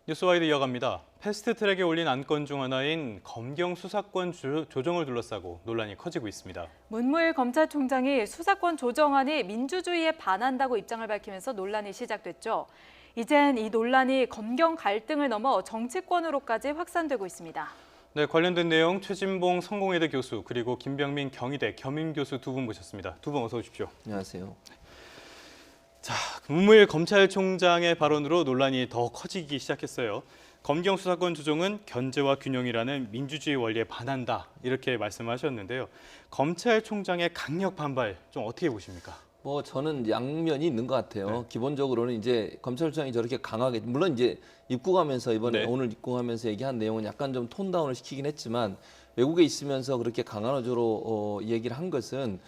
뉴스와이드 이어갑니다. 패스트트랙에 올린 안건 중 하나인 검경 수사권 조정을 둘러싸고 논란이 커지고 있습니다. 문무일 검찰총장이 수사권 조정안이 민주주의에 반한다고 입장을 밝히면서 논란이 시작됐죠. 이젠 이 논란이 검경 갈등을 넘어 정치권으로까지 확산되고 있습니다. 네, 관련된 내용 최진봉 성공회대 교수 그리고 김병민 경희대 겸임교수 두 분 모셨습니다. 두 분 어서 오십시오. 안녕하세요. 자, 문무일 검찰총장의 발언으로 논란이 더 커지기 시작했어요. 검경 수사권 조정은 견제와 균형이라는 민주주의 원리에 반한다 이렇게 말씀하셨는데요. 검찰총장의 강력 반발 좀 어떻게 보십니까? 저는 양면이 있는 것 같아요. 네. 기본적으로는 이제 검찰총장이 저렇게 강하게 물론 이제 입국하면서 이번에 오늘 입국하면서 얘기한 내용은 약간 좀 톤다운을 시키긴 했지만 외국에 있으면서 그렇게 강한 어조로 얘기를 한 것은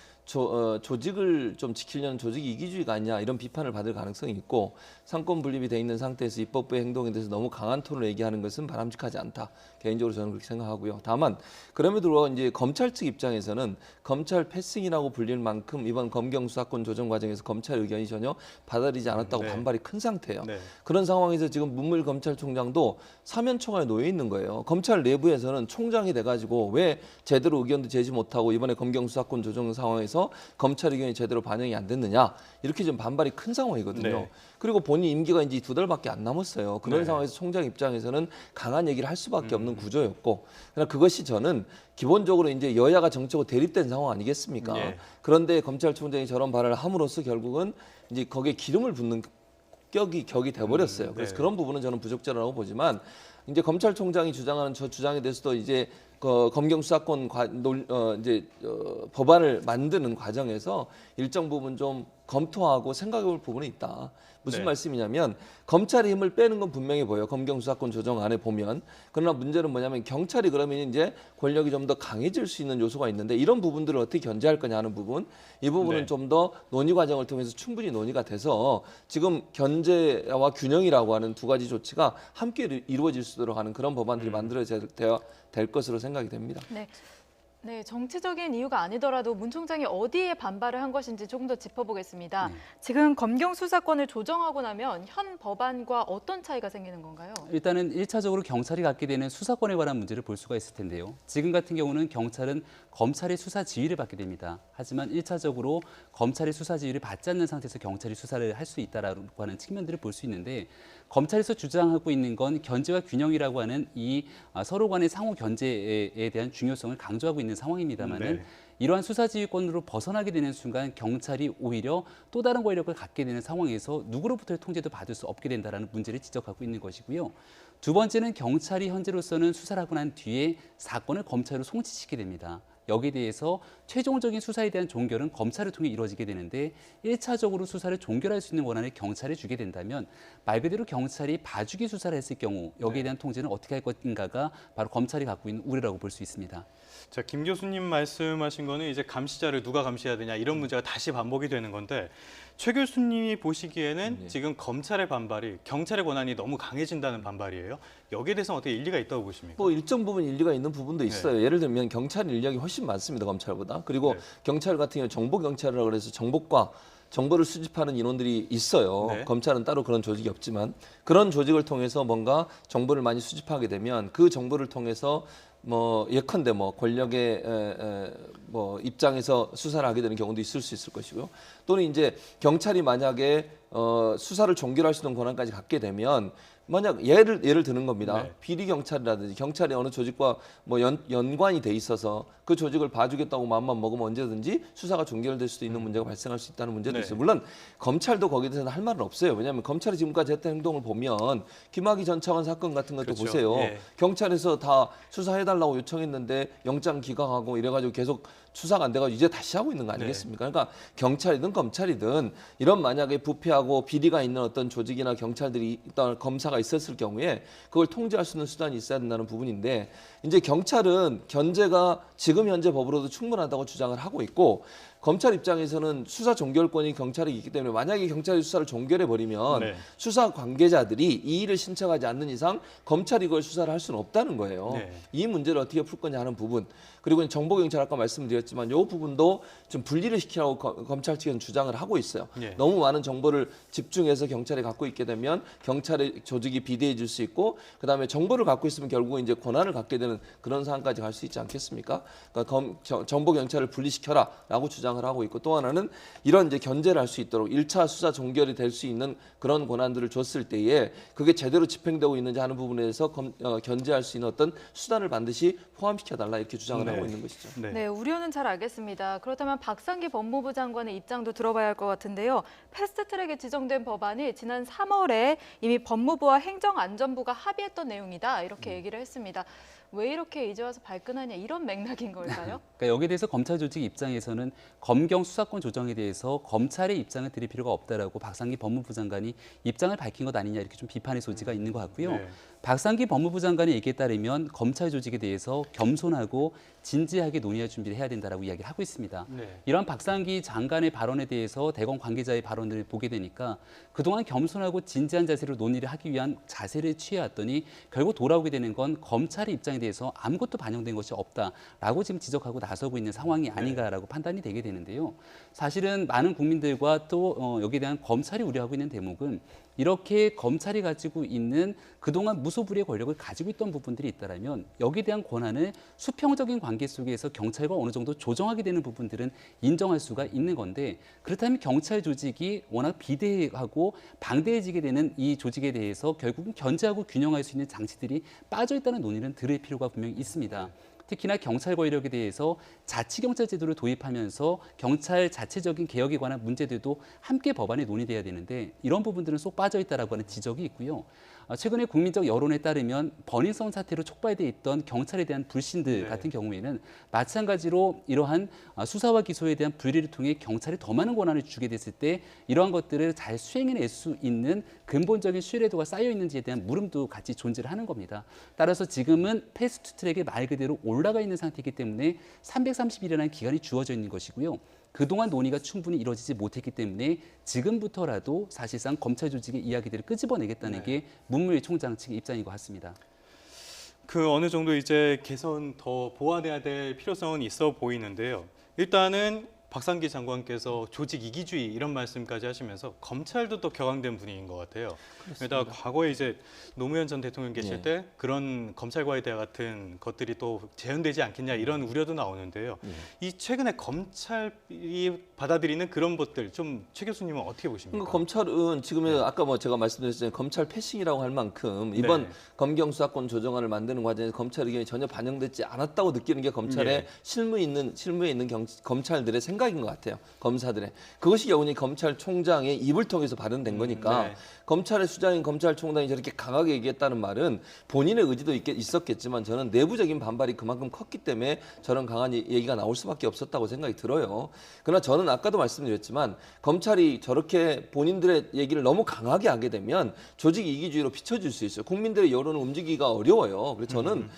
조직을 좀 지키려는 조직이 이기주의가 아니냐 이런 비판을 받을 가능성이 있고 상권 분립이 돼 있는 상태에서 입법부의 행동에 대해서 너무 강한 톤으로 얘기하는 것은 바람직하지 않다. 개인적으로 저는 그렇게 생각하고요. 다만 그럼에도 불구하고 이제 검찰 측 입장에서는 검찰 패싱이라고 불릴 만큼 이번 검경 수사권 조정 과정에서 검찰 의견이 전혀 받아들이지 않았다고 반발이 큰 상태예요. 네. 그런 상황에서 지금 문무일 검찰총장도 사면초가에 놓여 있는 거예요. 검찰 내부에서는 총장이 돼가지고 왜 제대로 의견도 제시 못하고 이번에 검경 수사권 조정 상황에서 검찰 의견이 제대로 반영이 안 됐느냐 이렇게 좀 반발이 큰 상황이거든요. 네. 그리고 본인 임기가 이제 2달밖에 안 남았어요. 그런 네. 상황에서 총장 입장에서는 강한 얘기를 할 수밖에 없는 구조였고, 그러나 그것이 저는 기본적으로 이제 여야가 정치적으로 대립된 상황 아니겠습니까? 네. 그런데 검찰총장이 저런 발언을 함으로써 결국은 이제 거기에 기름을 붓는 격이 돼버렸어요. 그래서 네. 그런 부분은 저는 부적절하다고 보지만 이제 검찰총장이 주장하는 저 주장에 대해서도 이제 검경 수사권 법안을 만드는 과정에서 일정 부분 좀 검토하고 생각해볼 부분이 있다. 무슨 네. 말씀이냐면 검찰의 힘을 빼는 건 분명히 보여요. 검경 수사권 조정안에 보면. 그러나 문제는 뭐냐면 경찰이 그러면 이제 권력이 좀 더 강해질 수 있는 요소가 있는데 이런 부분들을 어떻게 견제할 거냐 하는 부분. 이 부분은 네. 좀 더 논의 과정을 통해서 충분히 논의가 돼서 지금 견제와 균형이라고 하는 두 가지 조치가 함께 이루어질 수 있도록 하는 그런 법안들이 만들어져야 될 것으로 생각이 됩니다. 네, 정치적인 이유가 아니더라도 문 총장이 어디에 반발을 한 것인지 조금 더 짚어보겠습니다. 지금 검경 수사권을 조정하고 나면 현 법안과 어떤 차이가 생기는 건가요? 일단은 1차적으로 경찰이 갖게 되는 수사권에 관한 문제를 볼 수가 있을 텐데요. 지금 같은 경우는 경찰은 검찰의 수사 지휘를 받게 됩니다. 하지만 1차적으로 검찰의 수사 지휘를 받지 않는 상태에서 경찰이 수사를 할 수 있다라고 하는 측면들을 볼 수 있는데 검찰에서 주장하고 있는 건 견제와 균형이라고 하는 이 서로 간의 상호 견제에 대한 중요성을 강조하고 있는 상황입니다만은 이러한 수사지휘권으로 벗어나게 되는 순간 경찰이 오히려 또 다른 권력을 갖게 되는 상황에서 누구로부터의 통제도 받을 수 없게 된다는 문제를 지적하고 있는 것이고요. 두 번째는 경찰이 현재로서는 수사를 하고 난 뒤에 사건을 검찰로 송치시키게 됩니다. 여기에 대해서 최종적인 수사에 대한 종결은 검찰을 통해 이루어지게 되는데 1차적으로 수사를 종결할 수 있는 권한을 경찰에 주게 된다면 말 그대로 경찰이 봐주기 수사를 했을 경우 여기에 대한 통제는 어떻게 할 것인가가 바로 검찰이 갖고 있는 우려라고 볼 수 있습니다. 자, 김 교수님 말씀하신 거는 이제 감시자를 누가 감시해야 되냐 이런 문제가 다시 반복이 되는 건데 최 교수님이 보시기에는 지금 검찰의 반발이 경찰의 권한이 너무 강해진다는 반발이에요. 여기에 대해서는 어떻게 일리가 있다고 보십니까? 일정 부분 일리가 있는 부분도 있어요. 예를 들면 경찰 인력이 훨씬 많습니다. 검찰보다. 그리고 경찰 같은 경우 정보 경찰이라고 해서 정보를 수집하는 인원들이 있어요. 네. 검찰은 따로 그런 조직이 없지만 그런 조직을 통해서 뭔가 정보를 많이 수집하게 되면 그 정보를 통해서 예컨대 권력의 입장에서 수사를 하게 되는 경우도 있을 수 있을 것이고요. 또는 이제 경찰이 만약에 수사를 종결할 수 있는 권한까지 갖게 되면 만약 예를 드는 겁니다. 네. 비리 경찰이라든지 경찰이 어느 조직과 연관이 돼 있어서 그 조직을 봐주겠다고 마음만 먹으면 언제든지 수사가 종결될 수도 있는 문제가 발생할 수 있다는 문제도 있어요. 물론 검찰도 거기에 대해서는 할 말은 없어요. 왜냐하면 검찰이 지금까지 했던 행동을 보면 김학의 전 차관 사건 같은 것도 그렇죠. 보세요. 예. 경찰에서 다 수사해달라고 요청했는데 영장 기각하고 이래가지고 계속 수사가 안 돼가지고 이제 다시 하고 있는 거 아니겠습니까? 그러니까 경찰이든 검찰이든 이런 만약에 부패하고 비리가 있는 어떤 조직이나 경찰들이 일단 검사가 있었을 경우에 그걸 통제할 수 있는 수단이 있어야 된다는 부분인데 이제 경찰은 견제가 지금 현재 법으로도 충분하다고 주장을 하고 있고 검찰 입장에서는 수사 종결권이 경찰에 있기 때문에 만약에 경찰이 수사를 종결해 버리면 네. 수사 관계자들이 이 일을 신청하지 않는 이상 검찰이 이걸 수사를 할 수는 없다는 거예요. 네. 이 문제를 어떻게 풀 거냐 하는 부분. 그리고 정보경찰 아까 말씀드렸지만 이 부분도 좀 분리를 시키라고 검찰 측은 주장을 하고 있어요. 네. 너무 많은 정보를 집중해서 경찰이 갖고 있게 되면 경찰의 조직이 비대해질 수 있고 그다음에 정보를 갖고 있으면 결국은 이제 권한을 갖게 되는 그런 상황까지 갈 수 있지 않겠습니까? 그러니까 정보경찰을 분리시켜라라고 주장을 하고 있고 또 하나는 이런 이제 견제를 할 수 있도록 1차 수사 종결이 될 수 있는 그런 권한들을 줬을 때에 그게 제대로 집행되고 있는지 하는 부분에서 견제할 수 있는 어떤 수단을 반드시 포함시켜달라 이렇게 주장을 네. 하고 있는 것이죠. 네. 네, 우려는 잘 알겠습니다. 그렇다면 박상기 법무부 장관의 입장도 들어봐야 할 것 같은데요. 패스트트랙에 지정된 법안이 지난 3월에 이미 법무부와 행정안전부가 합의했던 내용이다 이렇게 얘기를 했습니다. 왜 이렇게 이제 와서 발끈하냐 이런 맥락인 걸까요? 그러니까 여기에 대해서 검찰 조직 입장에서는 검경 수사권 조정에 대해서 검찰의 입장을 드릴 필요가 없다라고 박상기 법무부 장관이 입장을 밝힌 것 아니냐 이렇게 좀 비판의 소지가 있는 것 같고요. 네. 박상기 법무부 장관의 얘기에 따르면 검찰 조직에 대해서 겸손하고 진지하게 논의할 준비를 해야 된다라고 이야기를 하고 있습니다. 네. 이러한 박상기 장관의 발언에 대해서 대검 관계자의 발언을 보게 되니까 그동안 겸손하고 진지한 자세로 논의를 하기 위한 자세를 취해왔더니 결국 돌아오게 되는 건 검찰의 입장에 대해서 아무것도 반영된 것이 없다라고 지금 지적하고 나서고 있는 상황이 아닌가라고 판단이 되게 되는데요. 사실은 많은 국민들과 또 여기에 대한 검찰이 우려하고 있는 대목은 이렇게 검찰이 가지고 있는 그동안 무소불위의 권력을 가지고 있던 부분들이 있다면 여기에 대한 권한을 수평적인 관계 속에서 경찰과 어느 정도 조정하게 되는 부분들은 인정할 수가 있는 건데 그렇다면 경찰 조직이 워낙 비대하고 방대해지게 되는 이 조직에 대해서 결국은 견제하고 균형할 수 있는 장치들이 빠져 있다는 논의는 들을 필요가 분명히 있습니다. 특히나 경찰 권력에 대해서 자치경찰 제도를 도입하면서 경찰 자체적인 개혁에 관한 문제들도 함께 법안에 논의돼야 되는데 이런 부분들은 쏙 빠져 있다라고 하는 지적이 있고요. 최근에 국민적 여론에 따르면 버닝썬 사태로 촉발돼 있던 경찰에 대한 불신들 네. 같은 경우에는 마찬가지로 이러한 수사와 기소에 대한 분리를 통해 경찰이 더 많은 권한을 주게 됐을 때 이러한 것들을 잘 수행해낼 수 있는 근본적인 신뢰도가 쌓여 있는지에 대한 물음도 같이 존재를 하는 겁니다. 따라서 지금은 패스트트랙에 말 그대로 올라가 있는 상태이기 때문에 330일이라는 기간이 주어져 있는 것이고요. 그동안 논의가 충분히 이루어지지 못했기 때문에 지금부터라도 사실상 검찰 조직의 이야기들을 끄집어내겠다는 게 문무일 총장 측의 입장인 것 같습니다. 그 어느 정도 이제 개선 더 보완해야 될 필요성은 있어 보이는데요. 일단은 박상기 장관께서 조직 이기주의 이런 말씀까지 하시면서 검찰도 또 격앙된 분위기인 것 같아요. 게다가 과거에 이제 노무현 전 대통령 계실 때 그런 검찰과의 대화 같은 것들이 또 재현되지 않겠냐 이런 우려도 나오는데요. 이 최근에 검찰이 받아들이는 그런 것들 좀 최 교수님은 어떻게 보십니까? 그러니까 검찰은 지금 아까 뭐 제가 말씀드렸잖아요. 검찰 패싱이라고 할 만큼 이번 네. 검경 수사권 조정안을 만드는 과정에서 검찰 의견이 전혀 반영되지 않았다고 느끼는 게 검찰의 네. 실무에 있는 검찰들의 생각인 것 같아요. 검사들의 그것이 여운이 검찰총장의 입을 통해서 발현된 거니까 네. 검찰의 수장인 검찰총장이 저렇게 강하게 얘기했다는 말은 본인의 의지도 있었겠지만 저는 내부적인 반발이 그만큼 컸기 때문에 저런 강한 얘기가 나올 수밖에 없었다고 생각이 들어요. 그러나 저는 아까도 말씀드렸지만 검찰이 저렇게 본인들의 얘기를 너무 강하게 하게 되면 조직 이기주의로 비춰질 수 있어요. 국민들의 여론을 움직이기가 어려워요. 그래서 저는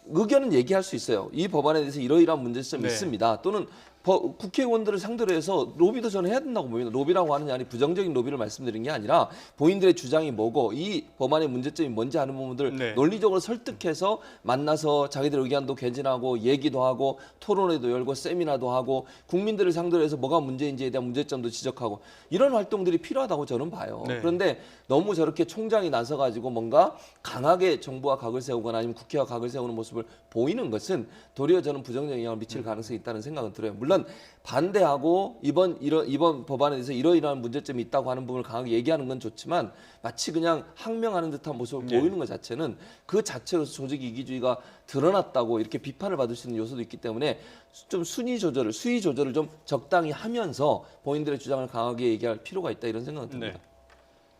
의견은 얘기할 수 있어요. 이 법안에 대해서 이러이러한 문제점이 네. 있습니다. 또는 국회의원들을 상대로 해서 로비도 저는 해야 된다고 봅니다. 로비라고 하는 게 아니 부정적인 로비를 말씀드린 게 아니라 본인들의 주장이 뭐고 이 법안의 문제점이 뭔지 하는 부분들 네. 논리적으로 설득해서 만나서 자기들 의견도 개진하고 얘기도 하고 토론회도 열고 세미나도 하고 국민들을 상대로 해서 뭐가 문제인지에 대한 문제점도 지적하고 이런 활동들이 필요하다고 저는 봐요. 네. 그런데 너무 저렇게 총장이 나서가지고 뭔가 강하게 정부와 각을 세우거나 아니면 국회와 각을 세우는 모습을 보이는 것은 도리어 저는 부정적인 영향을 미칠 가능성이 있다는 생각은 들어요. 물론 반대하고 이번 법안에 대해서 이러이러한 문제점이 있다고 하는 부분을 강하게 얘기하는 건 좋지만 마치 그냥 항명하는 듯한 모습을 네. 보이는 것 자체는 그 자체로서 조직 이기주의가 드러났다고 이렇게 비판을 받을 수 있는 요소도 있기 때문에 좀 수위 조절을 좀 적당히 하면서 본인들의 주장을 강하게 얘기할 필요가 있다 이런 생각은 듭니다.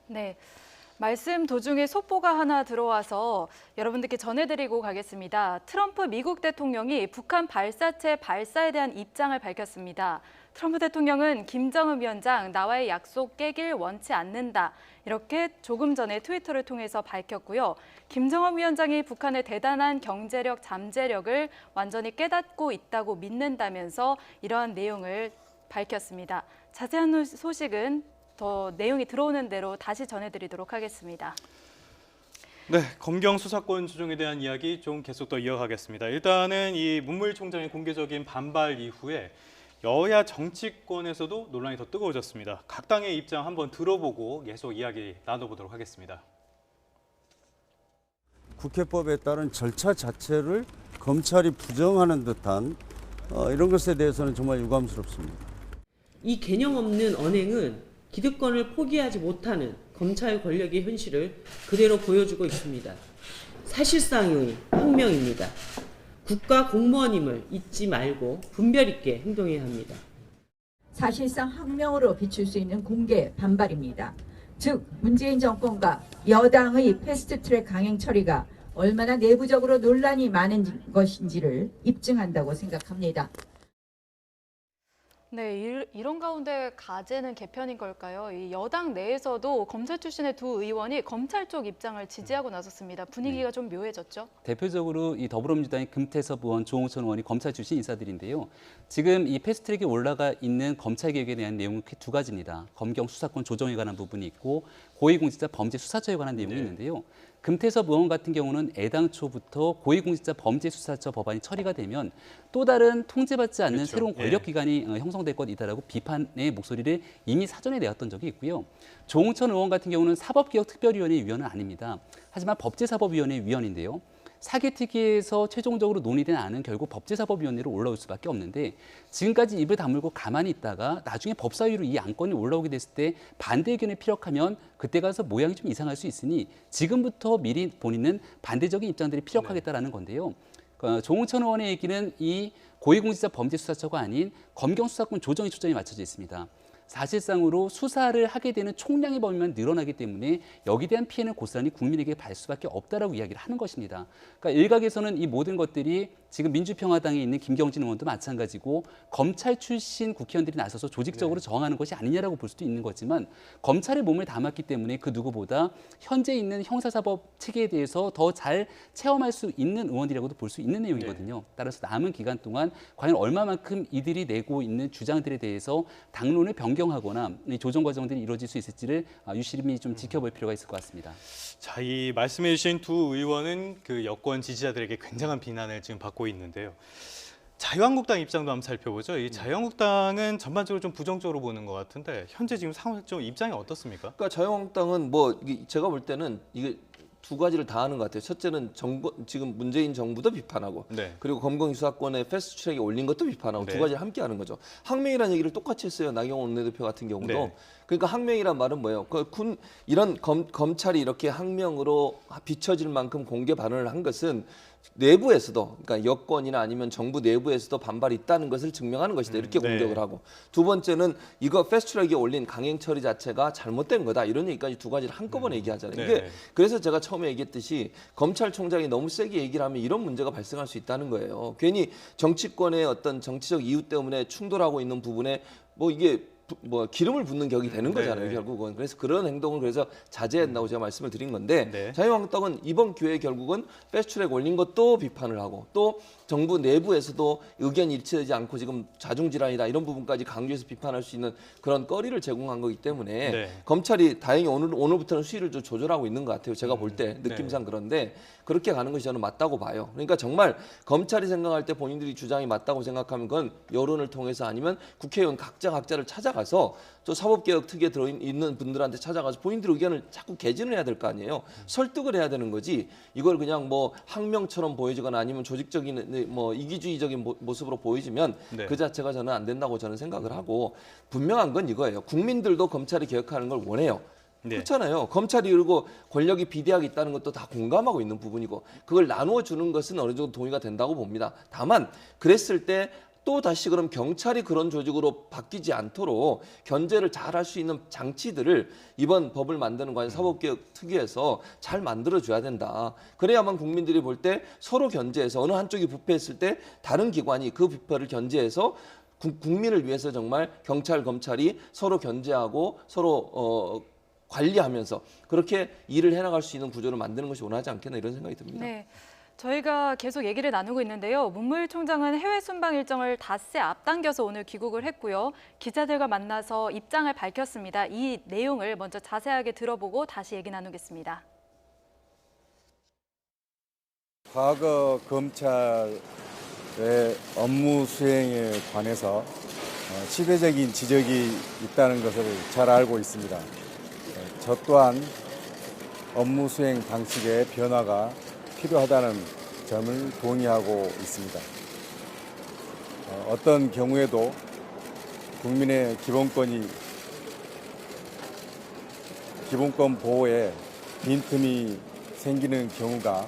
네. 말씀 도중에 속보가 하나 들어와서 여러분들께 전해드리고 가겠습니다. 트럼프 미국 대통령이 북한 발사체 발사에 대한 입장을 밝혔습니다. 트럼프 대통령은 김정은 위원장 나와의 약속 깨길 원치 않는다. 이렇게 조금 전에 트위터를 통해서 밝혔고요. 김정은 위원장이 북한의 대단한 경제력, 잠재력을 완전히 깨닫고 있다고 믿는다면서 이러한 내용을 밝혔습니다. 자세한 소식은 더 내용이 들어오는 대로 다시 전해드리도록 하겠습니다. 네, 검경 수사권 조정에 대한 이야기 좀 계속 더 이어가겠습니다. 일단은 이 문무일 총장의 공개적인 반발 이후에 여야 정치권에서도 논란이 더 뜨거워졌습니다. 각 당의 입장 한번 들어보고 계속 이야기 나눠보도록 하겠습니다. 국회법에 따른 절차 자체를 검찰이 부정하는 듯한 이런 것에 대해서는 정말 유감스럽습니다. 이 개념 없는 언행은 기득권을 포기하지 못하는 검찰 권력의 현실을 그대로 보여주고 있습니다. 사실상의 혁명입니다. 국가 공무원임을 잊지 말고 분별 있게 행동해야 합니다. 사실상 혁명으로 비출 수 있는 공개 반발입니다. 즉 문재인 정권과 여당의 패스트트랙 강행 처리가 얼마나 내부적으로 논란이 많은 것인지를 입증한다고 생각합니다. 네, 이런 가운데 가제는 개편인 걸까요? 이 여당 내에서도 검사 출신의 두 의원이 검찰 쪽 입장을 지지하고 나섰습니다. 분위기가 좀 묘해졌죠? 대표적으로 이 더불어민주당의 금태섭 의원, 조홍천 의원이 검찰 출신 인사들인데요. 지금 이 패스트트랙에 올라가 있는 검찰 개혁에 대한 내용은 두 가지입니다. 검경 수사권 조정에 관한 부분이 있고 고위공직자 범죄 수사처에 관한 내용이 있는데요. 금태섭 의원 같은 경우는 애당초부터 고위공직자 범죄수사처 법안이 처리가 되면 또 다른 통제받지 않는 그렇죠. 새로운 권력기관이 형성될 것이다라고 비판의 목소리를 이미 사전에 내었던 적이 있고요. 조홍천 의원 같은 경우는 사법개혁특별위원회 위원은 아닙니다. 하지만 법제사법위원회 위원인데요. 사개특위에서 최종적으로 논의된 안은 결국 법제사법위원회로 올라올 수밖에 없는데 지금까지 입을 다물고 가만히 있다가 나중에 법사위로 이 안건이 올라오게 됐을 때 반대 의견을 피력하면 그때 가서 모양이 좀 이상할 수 있으니 지금부터 미리 본인은 반대적인 입장들이 피력하겠다라는 건데요. 조홍천 의원의 얘기는 이 고위공직자 범죄수사처가 아닌 검경수사권 조정에 초점이 맞춰져 있습니다. 사실상으로 수사를 하게 되는 총량의 범위만 늘어나기 때문에 여기에 대한 피해는 고스란히 국민에게 갈 수밖에 없다라고 이야기를 하는 것입니다. 그러니까 일각에서는 이 모든 것들이 지금 민주평화당에 있는 김경진 의원도 마찬가지고 검찰 출신 국회의원들이 나서서 조직적으로 저항하는 것이 아니냐라고 볼 수도 있는 거지만 검찰의 몸을 담았기 때문에 그 누구보다 현재 있는 형사사법 체계에 대해서 더 잘 체험할 수 있는 의원들이라고도 볼 수 있는 내용이거든요. 따라서 남은 기간 동안 과연 얼마만큼 이들이 내고 있는 주장들에 대해서 당론을 변경하거나 이 조정 과정들이 이루어질 수 있을지를 유심히 좀 지켜볼 필요가 있을 것 같습니다. 자, 이 말씀해주신 두 의원은 그 여권 지지자들에게 굉장한 비난을 지금 받고 있는데요. 자유한국당 입장도 한번 살펴보죠. 이 자유한국당은 전반적으로 좀 부정적으로 보는 것 같은데 현재 지금 상황 좀 입장이 어떻습니까? 그러니까 자유한국당은 뭐 제가 볼 때는 이게 두 가지를 다 하는 것 같아요. 첫째는 지금 문재인 정부도 비판하고 네. 그리고 검경 수사권에 패스트트랙에 올린 것도 비판하고 네. 두 가지를 함께 하는 거죠. 항명이라는 얘기를 똑같이 했어요. 나경원 원내대표 같은 경우도. 네. 그러니까 항명이란 말은 뭐예요? 이런 검찰이 이렇게 항명으로 비춰질 만큼 공개 발언을 한 것은 내부에서도 그러니까 여권이나 아니면 정부 내부에서도 반발이 있다는 것을 증명하는 것이다. 이렇게 네. 공격을 하고 두 번째는 이거 패스트트랙에 올린 강행 처리 자체가 잘못된 거다. 이런 얘기까지 두 가지를 한꺼번에 얘기하잖아요. 이게 네. 그래서 제가 처음에 얘기했듯이 검찰총장이 너무 세게 얘기를 하면 이런 문제가 발생할 수 있다는 거예요. 괜히 정치권의 어떤 정치적 이유 때문에 충돌하고 있는 부분에 뭐 이게 기름을 붓는 격이 되는 거잖아요. 네. 결국은. 그래서 그런 행동을 그래서 자제한다고 제가 말씀을 드린 건데 네. 자유한국당은 이번 기회에 결국은 패스트트랙 올린 것도 비판을 하고 또 정부 내부에서도 의견 일치되지 않고 지금 자중질환이다 이런 부분까지 강조해서 비판할 수 있는 그런 거리를 제공한 거기 때문에 네. 검찰이 다행히 오늘부터는 수위를 좀 조절하고 있는 것 같아요. 제가 볼 때 느낌상 네. 그런데 그렇게 가는 것이 저는 맞다고 봐요. 그러니까 정말 검찰이 생각할 때 본인들이 주장이 맞다고 생각하면 그건 여론을 통해서 아니면 국회의원 각자를 찾아가서 또 사법개혁 특위에 들어있는 분들한테 찾아가서 본인들 의견을 자꾸 개진을 해야 될 거 아니에요. 설득을 해야 되는 거지 이걸 그냥 뭐 항명처럼 보여지거나 아니면 조직적인 뭐 이기주의적인 모습으로 보여지면 네. 그 자체가 저는 안 된다고 저는 생각을 하고 분명한 건 이거예요. 국민들도 검찰이 개혁하는 걸 원해요. 네. 그렇잖아요. 검찰이 그리고 권력이 비대하게 있다는 것도 다 공감하고 있는 부분이고 그걸 나누어 주는 것은 어느 정도 동의가 된다고 봅니다. 다만 그랬을 때 또 다시 그럼 경찰이 그런 조직으로 바뀌지 않도록 견제를 잘 할 수 있는 장치들을 이번 법을 만드는 과정 사법개혁 특위에서 잘 만들어줘야 된다. 그래야만 국민들이 볼 때 서로 견제해서 어느 한쪽이 부패했을 때 다른 기관이 그 부패를 견제해서 국민을 위해서 정말 경찰, 검찰이 서로 견제하고 서로 관리하면서 그렇게 일을 해나갈 수 있는 구조를 만드는 것이 원하지 않겠나 이런 생각이 듭니다. 네. 저희가 계속 얘기를 나누고 있는데요. 문무일 총장은 해외 순방 일정을 닷새 앞당겨서 오늘 귀국을 했고요. 기자들과 만나서 입장을 밝혔습니다. 이 내용을 먼저 자세하게 들어보고 다시 얘기 나누겠습니다. 과거 검찰의 업무 수행에 관해서 시대적인 지적이 있다는 것을 잘 알고 있습니다. 저 또한 업무 수행 방식의 변화가 필요하다는 점을 동의하고 있습니다. 어떤 경우에도 국민의 기본권 보호에 빈틈이 생기는 경우가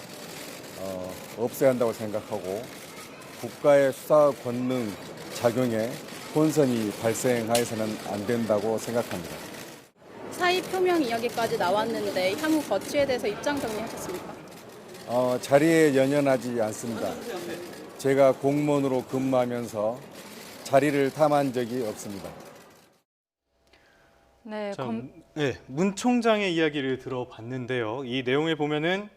없어야 한다고 생각하고 국가의 수사 권능 작용에 혼선이 발생하여서는 안 된다고 생각합니다. 사의 표명 이야기까지 나왔는데 향후 거취에 대해서 입장 정리하셨습니까? 자리에 연연하지 않습니다. 제가 공무원으로 근무하면서 자리를 탐한 적이 없습니다. 네, 문 총장의 이야기를 들어봤는데요. 이 내용에 보면은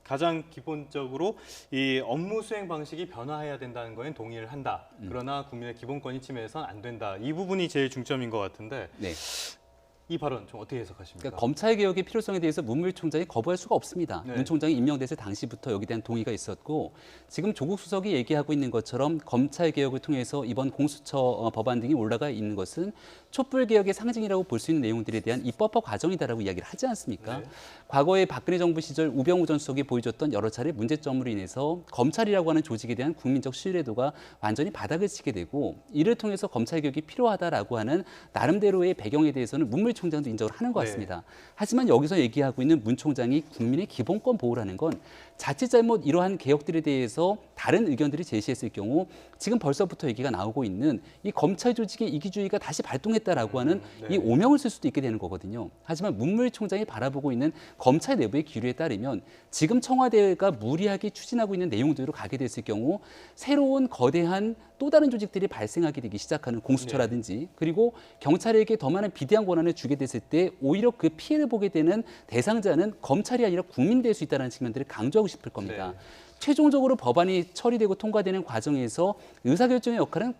가장 기본적으로 이 업무 수행 방식이 변화해야 된다는 거엔 동의를 한다. 그러나 국민의 기본권이 침해해서는 안 된다. 이 부분이 제일 중점인 것 같은데 네. 이 발언 좀 어떻게 해석하십니까? 그러니까 검찰 개혁의 필요성에 대해서 문무일 총장이 거부할 수가 없습니다. 네. 문 총장이 임명됐을 당시부터 여기에 대한 동의가 있었고 지금 조국 수석이 얘기하고 있는 것처럼 검찰 개혁을 통해서 이번 공수처 법안 등이 올라가 있는 것은 촛불 개혁의 상징이라고 볼 수 있는 내용들에 대한 입법화 과정이다라고 이야기를 하지 않습니까? 네. 과거에 박근혜 정부 시절 우병우 전 수석이 보여줬던 여러 차례 문제점으로 인해서 검찰이라고 하는 조직에 대한 국민적 신뢰도가 완전히 바닥을 치게 되고 이를 통해서 검찰 개혁이 필요하다라고 하는 나름대로의 배경에 대해서는 문무일 총장도 인정을 하는 것 같습니다. 하지만 여기서 얘기하고 있는 문 총장이 국민의 기본권 보호라는 건 자칫 잘못 이러한 개혁들에 대해서 다른 의견들이 제시했을 경우 지금 벌써부터 얘기가 나오고 있는 이 검찰 조직의 이기주의가 다시 발동했다라고 하는 이 오명을 쓸 수도 있게 되는 거거든요. 하지만 문무일 총장이 바라보고 있는 검찰 내부의 기류에 따르면 지금 청와대가 무리하게 추진하고 있는 내용들로 가게 됐을 경우 새로운 거대한 또 다른 조직들이 발생하게 되기 시작하는 공수처라든지 그리고 경찰에게 더 많은 비대한 권한을 주게 됐을 때 오히려 그 피해를 보게 되는 대상자는 검찰이 아니라 국민이 될 수 있다는 측면들을 강조하고 싶을 겁니다. 최종적으로 법안이 처리되고 통과되는 과정에서 의사결정의 역할은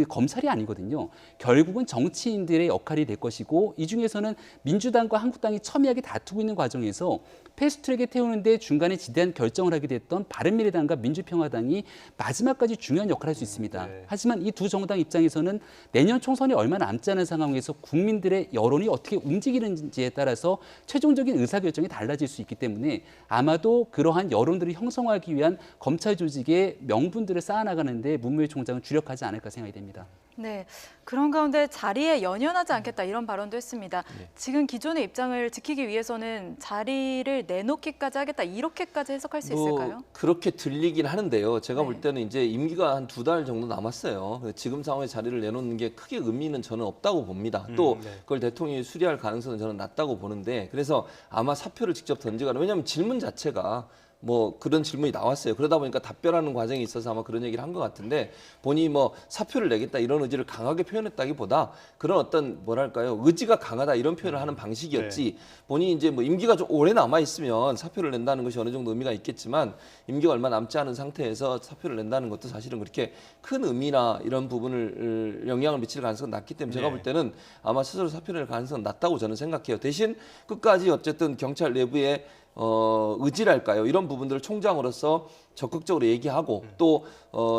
검찰이 아니거든요. 결국은 정치인들의 역할이 될 것이고 이 중에서는 민주당과 한국당이 첨예하게 다투고 있는 과정에서 패스트트랙에 태우는데 중간에 지대한 결정을 하게 됐던 바른미래당과 민주평화당이 마지막까지 중요한 역할을 할 수 있습니다. 하지만 이 두 정당 입장에서는 내년 총선이 얼마 남지 않은 상황에서 국민들의 여론이 어떻게 움직이는지에 따라서 최종적인 의사결정이 달라질 수 있기 때문에 아마도 그러한 여론들을 형성하기 위한 검찰 조직의 명분들을 쌓아나가는데 문무일 총장은 주력하지 않을까 생각이 됩니다. 네, 그런 가운데 자리에 연연하지 않겠다 이런 발언도 했습니다. 지금 기존의 입장을 지키기 위해서는 자리를 내놓기까지 하겠다 이렇게까지 해석할 수 있을까요? 그렇게 들리긴 하는데요. 제가 네. 볼 때는 이제 임기가 한 2달 정도 남았어요. 지금 상황에 자리를 내놓는 게 크게 의미는 저는 없다고 봅니다. 또 그걸 대통령이 수리할 가능성은 저는 낮다고 보는데 그래서 아마 사표를 직접 던지거나 왜냐하면 질문 자체가 뭐 그런 질문이 나왔어요. 그러다 보니까 답변하는 과정이 있어서 아마 그런 얘기를 한 것 같은데 본인이 뭐 사표를 내겠다 이런 의지를 강하게 표현했다기보다 그런 어떤 뭐랄까요 의지가 강하다 이런 표현을 하는 방식이었지 본인이 이제 뭐 임기가 좀 오래 남아 있으면 사표를 낸다는 것이 어느 정도 의미가 있겠지만 임기가 얼마 남지 않은 상태에서 사표를 낸다는 것도 사실은 그렇게 큰 의미나 이런 부분을 영향을 미칠 가능성은 낮기 때문에 제가 볼 때는 아마 스스로 사표를 낼 가능성은 낮다고 저는 생각해요. 대신 끝까지 어쨌든 경찰 내부에 의지랄까요? 이런 부분들을 총장으로서 적극적으로 얘기하고 또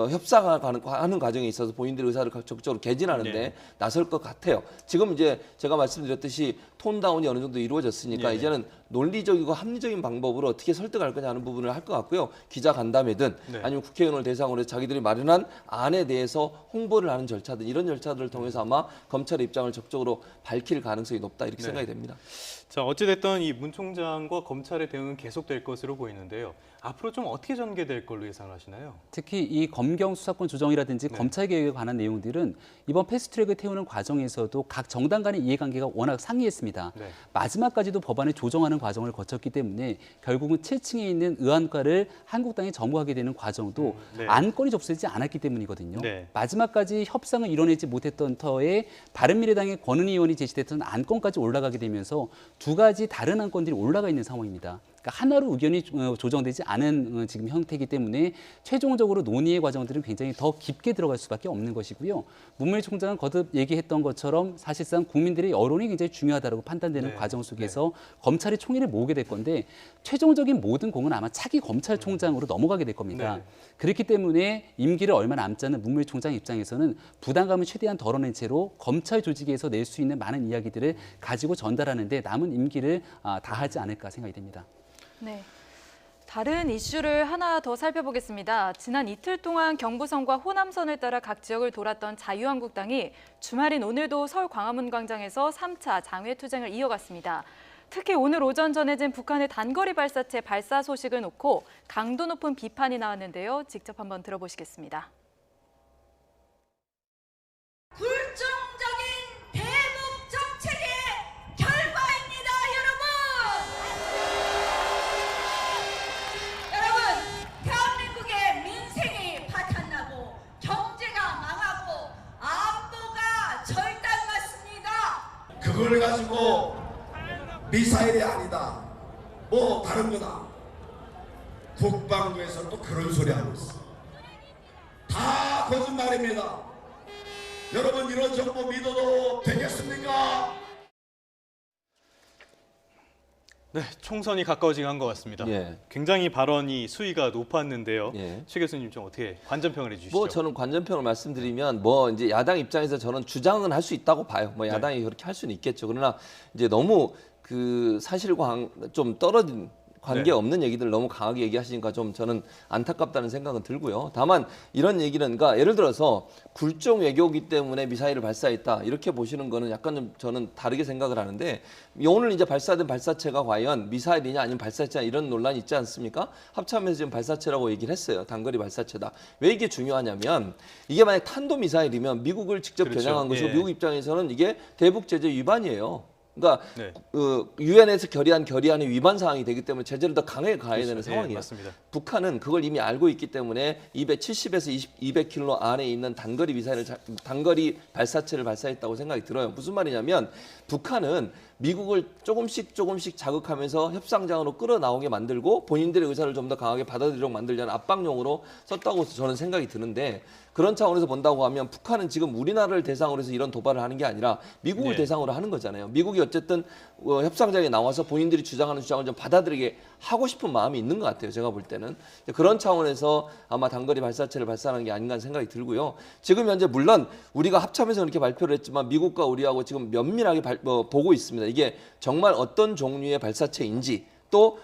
협상하는 과정에 있어서 본인들의 의사를 적극적으로 개진하는데 나설 것 같아요. 지금 이제 제가 말씀드렸듯이 톤다운이 어느 정도 이루어졌으니까 이제는 논리적이고 합리적인 방법으로 어떻게 설득할 거냐 하는 부분을 할 것 같고요. 기자 간담회든 아니면 국회의원을 대상으로 자기들이 마련한 안에 대해서 홍보를 하는 절차든 이런 절차들을 통해서 아마 검찰의 입장을 적극적으로 밝힐 가능성이 높다 이렇게 생각이 됩니다. 자, 어찌됐든 이 문 총장과 검찰의 대응은 계속될 것으로 보이는데요. 앞으로 좀 어떻게 전개될 걸로 예상하시나요? 특히 이 검경 수사권 조정이라든지 검찰 개혁에 관한 내용들은 이번 패스트트랙을 태우는 과정에서도 각 정당 간의 이해관계가 워낙 상이했습니다. 마지막까지도 법안을 조정하는 과정을 거쳤기 때문에 결국은 7층에 있는 의안과를 한국당이 점거하게 되는 과정도 안건이 접수되지 않았기 때문이거든요. 마지막까지 협상을 이뤄내지 못했던 터에 바른미래당의 권은희 의원이 제시됐던 안건까지 올라가게 되면서 두 가지 다른 안건들이 올라가 있는 상황입니다. 그러니까 하나로 의견이 조정되지 않은 지금 형태이기 때문에 최종적으로 논의의 과정들은 굉장히 더 깊게 들어갈 수밖에 없는 것이고요. 문무일 총장은 거듭 얘기했던 것처럼 사실상 국민들의 여론이 굉장히 중요하다고 판단되는 네. 과정 속에서 검찰이 총의를 모으게 될 건데 최종적인 모든 공은 아마 차기 검찰총장으로 넘어가게 될 겁니다. 네. 그렇기 때문에 임기를 얼마 남지 않은 문무일 총장 입장에서는 부담감을 최대한 덜어낸 채로 검찰 조직에서 낼 수 있는 많은 이야기들을 가지고 전달하는데 남은 임기를 다하지 않을까 생각이 됩니다. 네. 다른 이슈를 하나 더 살펴보겠습니다. 지난 이틀 동안 경부선과 호남선을 따라 각 지역을 돌았던 자유한국당이 주말인 오늘도 서울 광화문 광장에서 3차 장외투쟁을 이어갔습니다. 특히 오늘 오전 전해진 북한의 단거리 발사체 발사 소식을 놓고 강도 높은 비판이 나왔는데요. 직접 한번 들어보시겠습니다. 굴종적인 대북 정책의 결과입니다, 여러분! 대한민국의 민생이 파탄나고 경제가 망하고 안보가 절단났습니다. 그걸 가지고 미사일이 아니다, 뭐 다른 거다. 국방부에서 또 그런 소리 하고 있어. 다 거짓말입니다. 여러분, 이런 정보 믿어도 되겠습니까? 네, 총선이 가까워지긴 한 것 같습니다. 예. 굉장히 발언이 수위가 높았는데요. 예. 최 교수님 좀 어떻게 관전평을 해주시죠? 뭐 저는 관전평을 말씀드리면 뭐 이제 야당 입장에서 저는 주장은 할 수 있다고 봐요. 뭐 야당이 그렇게 할 수는 있겠죠. 그러나 이제 너무 그 사실과 좀 떨어진 관계 없는 얘기들 너무 강하게 얘기하시니까 좀 저는 안타깝다는 생각은 들고요. 다만 이런 얘기는 그러니까 예를 들어서 굴종 외교이기 때문에 미사일을 발사했다 이렇게 보시는 거는 약간 좀 저는 다르게 생각을 하는데 오늘 이제 발사된 발사체가 과연 미사일이냐 아니면 발사체냐 이런 논란이 있지 않습니까? 합참에서 지금 발사체라고 얘기를 했어요. 단거리 발사체다. 왜 이게 중요하냐면 이게 만약 탄도 미사일이면 미국을 직접 그렇죠. 겨냥한 것이고 예. 미국 입장에서는 이게 대북 제재 위반이에요. 그러니까 네. 유엔에서 결의안의 위반 사항이 되기 때문에 제재를 더 강하게 가해야 되는 그렇죠. 상황이에요. 예, 맞습니다. 북한은 그걸 이미 알고 있기 때문에 270에서 200km 안에 있는 단거리 발사체를 발사했다고 생각이 들어요. 무슨 말이냐면 북한은 미국을 조금씩 자극하면서 협상장으로 끌어나오게 만들고 본인들의 의사를 좀 더 강하게 받아들이도록 만들려는 압박용으로 썼다고 저는 생각이 드는데 그런 차원에서 본다고 하면 북한은 지금 우리나라를 대상으로 해서 이런 도발을 하는 게 아니라 미국을 네. 대상으로 하는 거잖아요. 미국이 어쨌든 협상장에 나와서 본인들이 주장하는 주장을 좀 받아들이게 하고 싶은 마음이 있는 것 같아요. 제가 볼 때는. 그런 차원에서 아마 단거리 발사체를 발사하는 게 아닌가 하는 생각이 들고요. 지금 현재 물론 우리가 합참에서 그렇게 발표를 했지만 미국과 우리하고 지금 면밀하게 보고 있습니다. 이게 정말 어떤 종류의 발사체인지 또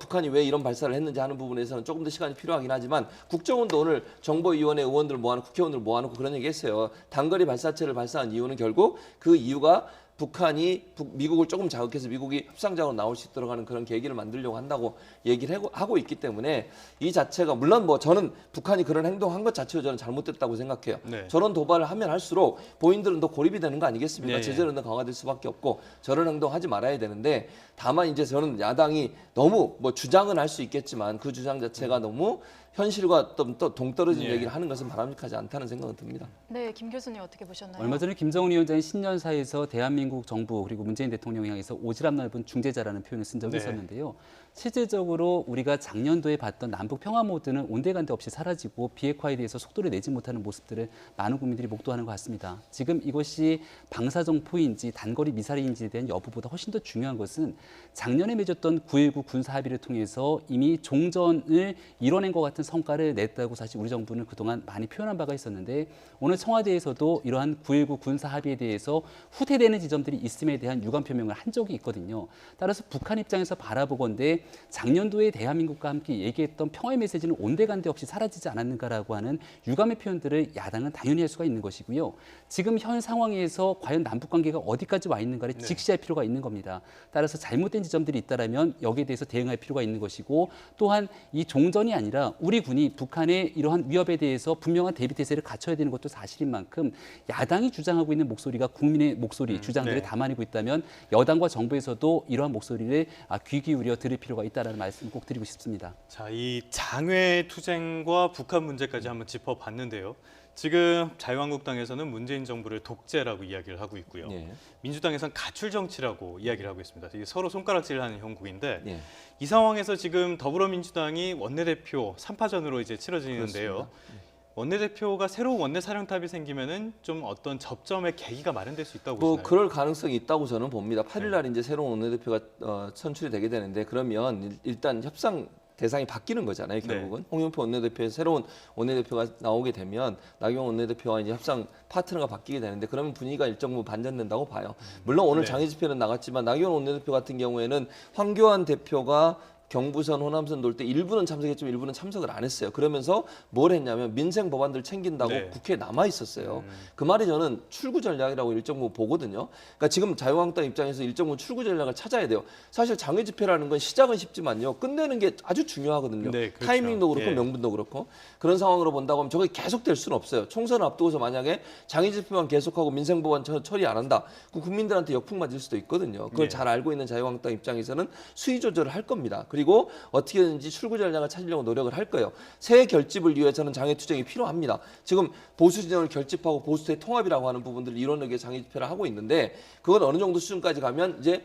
북한이 왜 이런 발사를 했는지 하는 부분에서는 조금 더 시간이 필요하긴 하지만 국정원도 오늘 정보위원회 의원들 모아놓고 국회의원들 모아놓고 그런 얘기 했어요. 단거리 발사체를 발사한 이유는 결국 그 이유가 북한이 미국을 조금 자극해서 미국이 협상장으로 나올 수 있도록 하는 그런 계기를 만들려고 한다고 얘기를 하고 있기 때문에 이 자체가 물론 뭐 저는 북한이 그런 행동한 것 자체로 저는 잘못됐다고 생각해요. 네. 저런 도발을 하면 할수록 본인들은 더 고립이 되는 거 아니겠습니까? 네. 제재는 더 강화될 수밖에 없고 저런 행동하지 말아야 되는데 다만 이제 저는 야당이 너무 뭐 주장은 할 수 있겠지만 그 주장 자체가 너무 현실과 또 동떨어진 예. 얘기를 하는 것은 바람직하지 않다는 생각은 듭니다. 네, 김 교수님 어떻게 보셨나요? 얼마 전에 김정은 위원장이 신년사에서 대한민국 정부 그리고 문재인 대통령 향해서 오지랖 넓은 중재자라는 표현을 쓴 적이 네. 있었는데요. 실질적으로 우리가 작년도에 봤던 남북 평화 모드는 온데간데 없이 사라지고 비핵화에 대해서 속도를 내지 못하는 모습들을 많은 국민들이 목도하는 것 같습니다. 지금 이것이 방사정포인지 단거리 미사일인지에 대한 여부보다 훨씬 더 중요한 것은 작년에 맺었던 9.19 군사합의를 통해서 이미 종전을 이뤄낸 것 같은 성과를 냈다고 사실 우리 정부는 그동안 많이 표현한 바가 있었는데 오늘 청와대에서도 이러한 9.19 군사합의에 대해서 후퇴되는 지점들이 있음에 대한 유감 표명을 한 적이 있거든요. 따라서 북한 입장에서 바라보건대 작년도에 대한민국과 함께 얘기했던 평화의 메시지는 온데간데 없이 사라지지 않았는가라고 하는 유감의 표현들을 야당은 당연히 할 수가 있는 것이고요. 지금 현 상황에서 과연 남북관계가 어디까지 와 있는가를 직시할 필요가 있는 겁니다. 따라서 잘못된 지점들이 있다면 여기에 대해서 대응할 필요가 있는 것이고 또한 이 종전이 아니라 우리 군이 북한의 이러한 위협에 대해서 분명한 대비 태세를 갖춰야 되는 것도 사실인 만큼 야당이 주장하고 있는 목소리가 국민의 목소리, 주장들을 네. 담아내고 있다면 여당과 정부에서도 이러한 목소리를 귀 기울여 들을 필요가 있다는 말씀 꼭 드리고 싶습니다. 자, 이 장외 투쟁과 북한 문제까지 한번 짚어봤는데요. 지금 자유한국당에서는 문재인 정부를 독재라고 이야기를 하고 있고요. 예. 민주당에서는 가출 정치라고 이야기를 하고 있습니다. 이게 서로 손가락질하는 형국인데 예. 이 상황에서 지금 더불어민주당이 원내대표 3파전으로 이제 치러지는데요. 그렇습니다. 원내대표가 새로운 원내사령탑이 생기면은 좀 어떤 접점의 계기가 마련될 수 있다고 뭐 보시나요? 그럴 가능성이 있다고 저는 봅니다. 8일 날 이제 새로운 원내대표가 선출이 되게 되는데 그러면 일단 협상 대상이 바뀌는 거잖아요. 결국은 홍영표 원내대표에서 새로운 원내대표가 나오게 되면 나경원 원내대표와 이제 협상 파트너가 바뀌게 되는데 그러면 분위기가 일정 부분 반전된다고 봐요. 물론 오늘 장애 집회는 나갔지만 나경원 원내대표 같은 경우에는 황교안 대표가 경부선, 호남선 돌 때 일부는 참석했지만 일부는 참석을 안 했어요. 그러면서 뭘 했냐면 민생 법안들 챙긴다고 국회에 남아 있었어요. 그 말이 저는 출구 전략이라고 일정 부분 보거든요. 그러니까 지금 자유한국당 입장에서 일정 부분 출구 전략을 찾아야 돼요. 사실 장외 집회라는 건 시작은 쉽지만요. 끝내는 게 아주 중요하거든요. 네, 그렇죠. 타이밍도 그렇고 예. 명분도 그렇고. 그런 상황으로 본다고 하면 저게 계속될 수는 없어요. 총선을 앞두고서 만약에 장외 집회만 계속하고 민생 법안 처리 안 한다. 그 국민들한테 역풍 맞을 수도 있거든요. 그걸 잘 알고 있는 자유한국당 입장에서는 수위 조절을 할 겁니다. 그리고 어떻게든지 출구 전략을 찾으려고 노력을 할 거예요. 새 결집을 위해서는 장애 투쟁이 필요합니다. 지금 보수 진영을 결집하고 보수의 통합이라고 하는 부분들을 이뤄내기 위해 장애 집회를 하고 있는데 그건 어느 정도 수준까지 가면 이제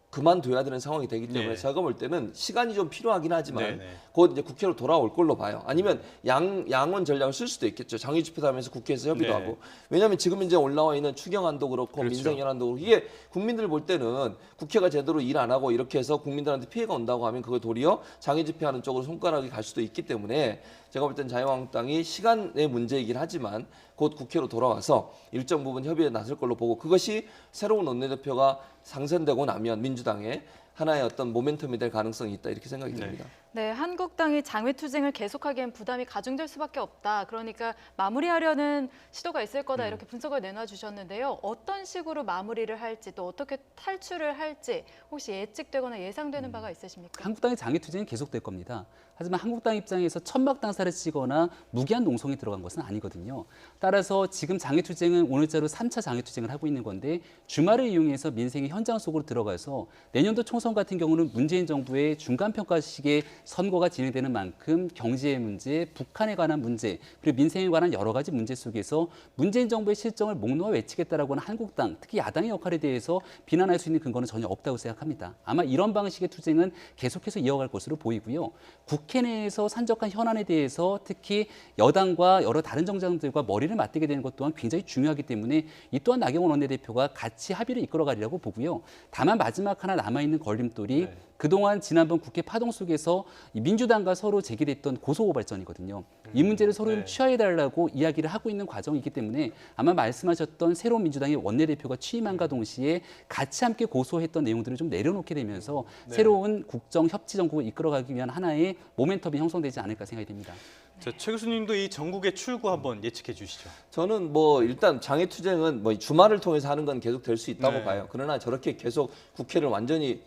그만둬야 되는 상황이 되기 때문에 제가 볼 때는 시간이 좀 필요하긴 하지만 곧 이제 국회로 돌아올 걸로 봐요. 아니면 양원 전략을 쓸 수도 있겠죠. 장애 집회도 하면서 국회에서 협의도 하고. 왜냐하면 지금 이제 올라와 있는 추경안도 그렇고 민생연안도 그렇고 이게 국민들 볼 때는 국회가 제대로 일 안 하고 이렇게 해서 국민들한테 피해가 온다고 하면 그거 도리어 장애 집회하는 쪽으로 손가락이 갈 수도 있기 때문에 제가 볼 땐 자유한국당이 시간의 문제이긴 하지만 곧 국회로 돌아와서 일정 부분 협의에 나설 걸로 보고 그것이 새로운 원내대표가 상선되고 나면 민주당에 하나의 어떤 모멘텀이 될 가능성이 있다 이렇게 생각이 듭니다. 네, 한국당이 장외 투쟁을 계속하기엔 부담이 가중될 수밖에 없다. 그러니까 마무리하려는 시도가 있을 거다 이렇게 분석을 내놔주셨는데요. 어떤 식으로 마무리를 할지 또 어떻게 탈출을 할지 혹시 예측되거나 예상되는 바가 있으십니까? 한국당의 장외 투쟁이 계속될 겁니다. 하지만 한국당 입장에서 천막 당사를 치거나 무기한 농성이 들어간 것은 아니거든요. 따라서 지금 장외 투쟁은 오늘자로 3차 장외 투쟁을 하고 있는 건데 주말을 이용해서 민생의 현장 속으로 들어가서 내년도 총선 같은 경우는 문재인 정부의 중간평가식의 선거가 진행되는 만큼 경제의 문제, 북한에 관한 문제, 그리고 민생에 관한 여러 가지 문제 속에서 문재인 정부의 실정을 목 놓아 외치겠다라고 하는 한국당, 특히 야당의 역할에 대해서 비난할 수 있는 근거는 전혀 없다고 생각합니다. 아마 이런 방식의 투쟁은 계속해서 이어갈 것으로 보이고요. 국회 내에서 산적한 현안에 대해서 특히 여당과 여러 다른 정당들과 머리를 맞대게 되는 것 또한 굉장히 중요하기 때문에 이 또한 나경원 원내대표가 같이 합의를 이끌어가리라고 보고요. 다만 마지막 하나 남아있는 걸림돌이 그동안 지난번 국회 파동 속에서 민주당과 서로 제기됐던 고소고발전이거든요. 이 문제를 서로 취하해달라고 이야기를 하고 있는 과정이기 때문에 아마 말씀하셨던 새로운 민주당의 원내대표가 취임함과 동시에 같이 함께 고소했던 내용들을 좀 내려놓게 되면서 새로운 국정 협치 정국을 이끌어가기 위한 하나의 모멘텀이 형성되지 않을까 생각이 됩니다. 자, 최 교수님도 이 전국의 출구 한번 예측해 주시죠. 저는 뭐 일단 장애 투쟁은 뭐 주말을 통해서 하는 건 계속 될 수 있다고 봐요. 그러나 저렇게 계속 국회를 완전히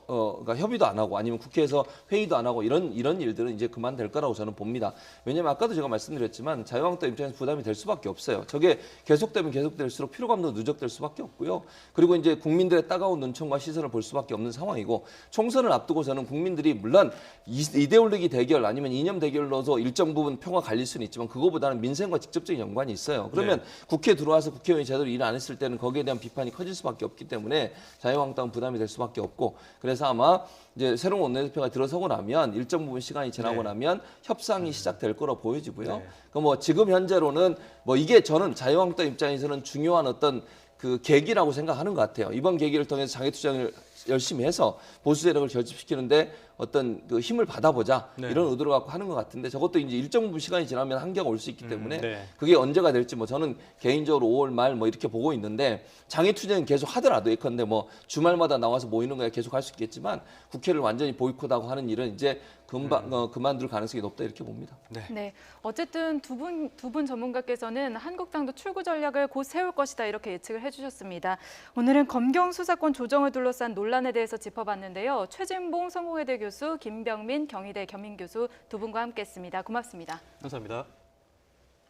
그러니까 협의도 안 하고 아니면 국회에서 회의도 안 하고 이런 일들은 이제 그만될 거라고 저는 봅니다. 왜냐하면 아까도 제가 말씀드렸지만 자유한국당 입장에서 부담이 될 수밖에 없어요. 저게 계속되면 계속될수록 피로감도 누적될 수밖에 없고요. 그리고 이제 국민들의 따가운 눈총과 시선을 볼 수밖에 없는 상황이고 총선을 앞두고 저는 국민들이 물론 이데올로기 대결 아니면 이념 대결로서 일정 부분 표가 갈릴 수는 있지만 그거보다는 민생과 직접적인 연관이 있어요. 그러면 국회에 들어와서 국회의원이 제대로 일을 안 했을 때는 거기에 대한 비판이 커질 수밖에 없기 때문에 자유한국당은 부담이 될 수밖에 없고 그래서 아마 이제 새로운 원내대표가 들어서고 나면 일정 부분 시간이 지나고 나면 협상이 시작될 거로 보여지고요. 그럼 뭐 지금 현재로는 뭐 이게 저는 자유한국당 입장에서는 중요한 어떤 그 계기라고 생각하는 것 같아요. 이번 계기를 통해서 장애투쟁을 열심히 해서 보수 세력을 결집시키는데 어떤 그 힘을 받아보자 이런 의도를 갖고 하는 것 같은데 저것도 이제 일정 부분 시간이 지나면 한계가 올 수 있기 때문에 그게 언제가 될지 뭐 저는 개인적으로 5월 말 뭐 이렇게 보고 있는데 장애투쟁은 계속 하더라도 예컨대 뭐 주말마다 나와서 모이는 거야 계속 할 수 있겠지만 국회를 완전히 보이콧하고 하는 일은 이제 금방 그만둘 가능성이 높다 이렇게 봅니다. 네, 어쨌든 두 분 전문가께서는 한국당도 출구 전략을 곧 세울 것이다 이렇게 예측을 해주셨습니다. 오늘은 검경 수사권 조정을 둘러싼 논란에 대해서 짚어봤는데요. 최진봉 성공회대 교수, 김병민 경희대 겸임교수 두 분과 함께했습니다. 고맙습니다. 감사합니다.